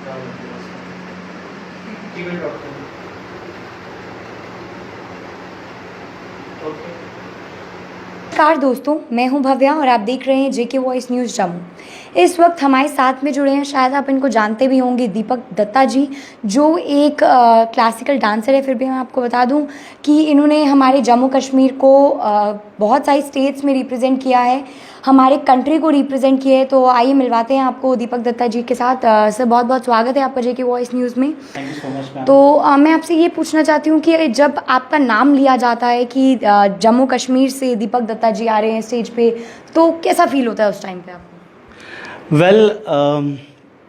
He will talk to you. Okay. नमस्कार दोस्तों, मैं हूं भव्या और आप देख रहे हैं जेके वॉइस न्यूज़ जम्मू। इस वक्त हमारे साथ में जुड़े हैं, शायद आप इनको जानते भी होंगे, दीपक दत्ता जी, जो एक क्लासिकल डांसर है। फिर भी मैं आपको बता दूं कि इन्होंने हमारे जम्मू कश्मीर को बहुत सारी स्टेट्स में रिप्रेजेंट किया है, हमारे कंट्री को रिप्रेजेंट किया है। तो आइए मिलवाते हैं आपको दीपक दत्ता जी के साथ। सर, बहुत बहुत स्वागत है आपका जेके वॉइस न्यूज़ में। Thank you so much ma'am. तो मैं आपसे ये पूछना चाहती हूँ कि जब आपका नाम लिया जाता है कि जम्मू कश्मीर से दीपक दत्ता जी आ रहे हैं स्टेज पे, तो कैसा फील होता है उस टाइम पे आपको? वेल,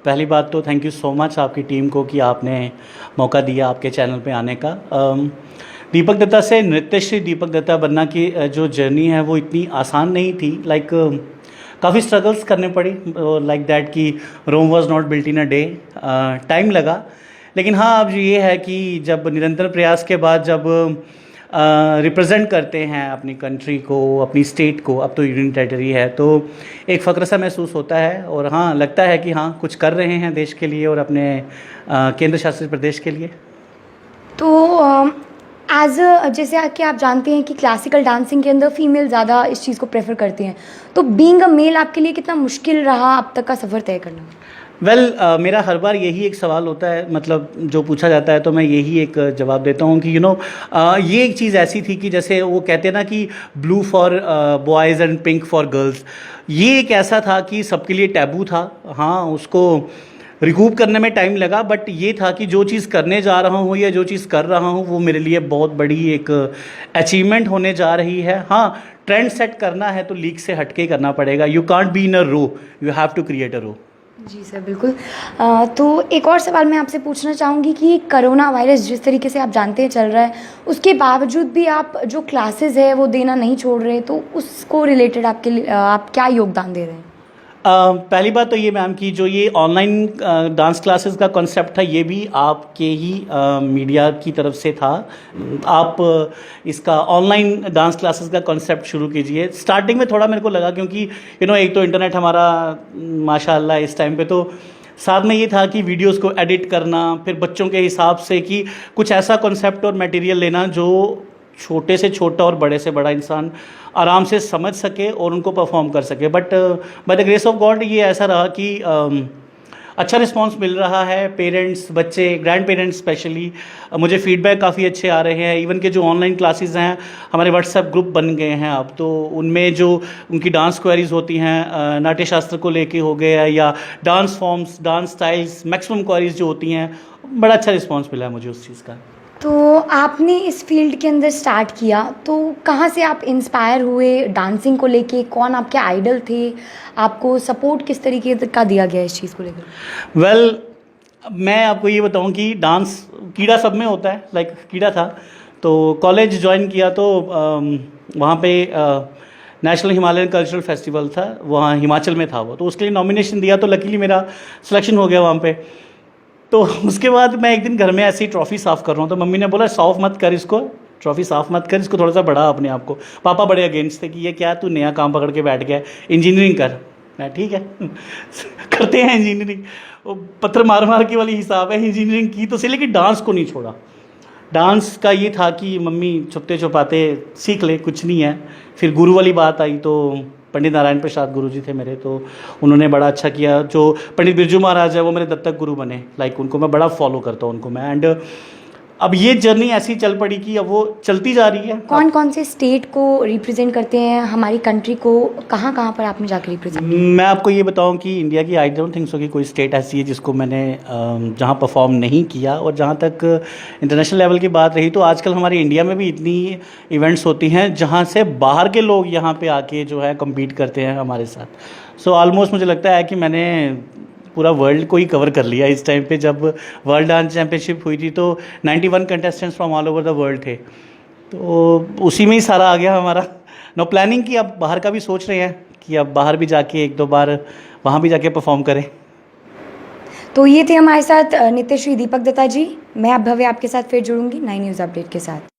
पहली बात तो थैंक यू सो मच आपकी टीम को कि आपने मौका दिया आपके चैनल पे आने का। दीपक दत्ता से नृत्यश्री दीपक दत्ता बनना की जो जर्नी है वो इतनी आसान नहीं थी। लाइक काफ़ी स्ट्रगल्स करने पड़ी, लाइक दैट कि Rome was not built in a day, time लगा। लेकिन हाँ, अब ये है कि जब निरंतर प्रयास के बाद जब रिप्रेजेंट करते हैं अपनी कंट्री को, अपनी स्टेट को, अब तो यूनियन टेरिटरी है, तो एक फ़ख्र सा महसूस होता है। और हाँ, लगता है कि हाँ, कुछ कर रहे हैं देश के लिए और अपने केंद्र शासित प्रदेश के लिए। तो जैसे कि आप जानते हैं कि क्लासिकल डांसिंग के अंदर फीमेल ज़्यादा इस चीज़ को प्रेफर करती हैं, तो बीइंग अ मेल आपके लिए कितना मुश्किल रहा अब तक का सफ़र तय करना? वेल, मेरा हर बार यही एक सवाल होता है, मतलब जो पूछा जाता है तो मैं यही एक जवाब देता हूँ कि ये एक चीज़ ऐसी थी कि जैसे वो कहते हैं ना कि blue for boys and pink for girls. ये एक ऐसा था कि सबके लिए टैबू था। हाँ, उसको रिकूप करने में टाइम लगा, बट ये था कि जो चीज़ करने जा रहा हूँ या जो चीज़ कर रहा हूँ वो मेरे लिए बहुत बड़ी एक अचीवमेंट होने जा रही है। हाँ, ट्रेंड सेट करना है तो लीग से हटके करना पड़ेगा। You can't be in a row, you have to create a row. जी सर, बिल्कुल। तो एक और सवाल मैं आपसे पूछना चाहूँगी कि कोरोना वायरस जिस तरीके से आप जानते हैं चल रहा है, उसके बावजूद भी आप जो क्लासेस है वो देना नहीं छोड़ रहे, तो उसको रिलेटेड आपके लिए आप क्या योगदान दे रहे हैं? पहली बात तो ये मैम कि जो ये ऑनलाइन डांस क्लासेस का कॉन्सेप्ट था, ये भी आपके ही मीडिया की तरफ से था। आप इसका ऑनलाइन डांस क्लासेस का कॉन्सेप्ट शुरू कीजिए। स्टार्टिंग में थोड़ा मेरे को लगा, क्योंकि एक तो इंटरनेट हमारा माशाल्लाह इस टाइम पे, तो साथ में ये था कि वीडियोस को एडिट करना, फिर बच्चों के हिसाब से कि कुछ ऐसा कॉन्सेप्ट और मटेरियल लेना जो छोटे से छोटा और बड़े से बड़ा इंसान आराम से समझ सके और उनको परफॉर्म कर सके। But by the grace of God ये ऐसा रहा कि अच्छा रिस्पांस मिल रहा है। पेरेंट्स, बच्चे, ग्रैंड पेरेंट्स स्पेशली, मुझे फीडबैक काफ़ी अच्छे आ रहे हैं। इवन के जो ऑनलाइन क्लासेस हैं, हमारे व्हाट्सएप ग्रुप बन गए हैं अब, तो उनमें जो उनकी डांस क्वेरीज होती हैं, नाट्य शास्त्र को लेके हो गया या dance forms, dance styles, maximum queries जो होती हैं, बड़ा अच्छा रिस्पॉन्स मिला है मुझे उस चीज़ का। तो आपने इस फील्ड के अंदर स्टार्ट किया, तो कहाँ से आप इंस्पायर हुए डांसिंग को लेके? कौन आपके आइडल थे? आपको सपोर्ट किस तरीके का दिया गया इस चीज़ को लेकर? वेल, मैं आपको ये बताऊं कि डांस कीड़ा सब में होता है। लाइक कीड़ा था, तो कॉलेज ज्वाइन किया तो वहाँ पे नेशनल हिमालयन कल्चरल फेस्टिवल था, वहाँ हिमाचल में था वो, तो उसके लिए नॉमिनेशन दिया, तो लकीली मेरा सिलेक्शन हो गया वहाँ पे। तो उसके बाद मैं एक दिन घर में ऐसी ट्रॉफ़ी साफ़ कर रहा हूँ, तो मम्मी ने बोला साफ़ मत कर इसको, ट्रॉफ़ी साफ़ मत कर इसको, थोड़ा सा बढ़ा अपने आप को। पापा बड़े अगेंस्ट थे कि ये क्या, तू नया काम पकड़ के बैठ गया, इंजीनियरिंग कर। मैं ठीक है करते हैं इंजीनियरिंग। वो पत्थर मार मार के वाली हिसाब है, इंजीनियरिंग की तो सही, लेकिन डांस को नहीं छोड़ा। डांस का ये था कि मम्मी छुपते छुपाते सीख ले, कुछ नहीं है। फिर गुरु वाली बात आई, तो पंडित नारायण प्रसाद गुरु जी थे मेरे, तो उन्होंने बड़ा अच्छा किया। जो पंडित बिरजू महाराज है वो मेरे दत्तक गुरु बने। लाइक उनको मैं बड़ा फॉलो करता हूँ उनको मैं। एंड अब ये जर्नी ऐसी चल पड़ी कि अब वो चलती जा रही है। कौन कौन से स्टेट को रिप्रेजेंट करते हैं, हमारी कंट्री को कहाँ कहाँ पर आपने जाकर रिप्रेजेंट? मैं आपको ये बताऊं कि इंडिया की आई डोंट थिंक सो कि कोई स्टेट ऐसी है जिसको मैंने जहां परफॉर्म नहीं किया। और जहां तक इंटरनेशनल लेवल की बात रही, तो आजकल हमारे इंडिया में भी इतनी इवेंट्स होती हैं जहां से बाहर के लोग यहाँ पे आके जो है कम्पीट करते हैं हमारे साथ। सो ऑलमोस्ट मुझे लगता है कि मैंने पूरा वर्ल्ड को ही कवर कर लिया। इस टाइम पे जब वर्ल्ड डांस चैम्पियनशिप हुई थी तो 91 contestants from all over the world थे, तो उसी में ही सारा आ गया हमारा। नो प्लानिंग की अब बाहर का भी सोच रहे हैं कि अब बाहर भी जाके एक दो बार वहाँ भी जाके परफॉर्म करें। तो ये थे हमारे साथ नित्यश्री दीपक दत्ता जी। मैं अब भव्य आपके साथ फिर जुड़ूंगी नई न्यूज़ अपडेट के साथ।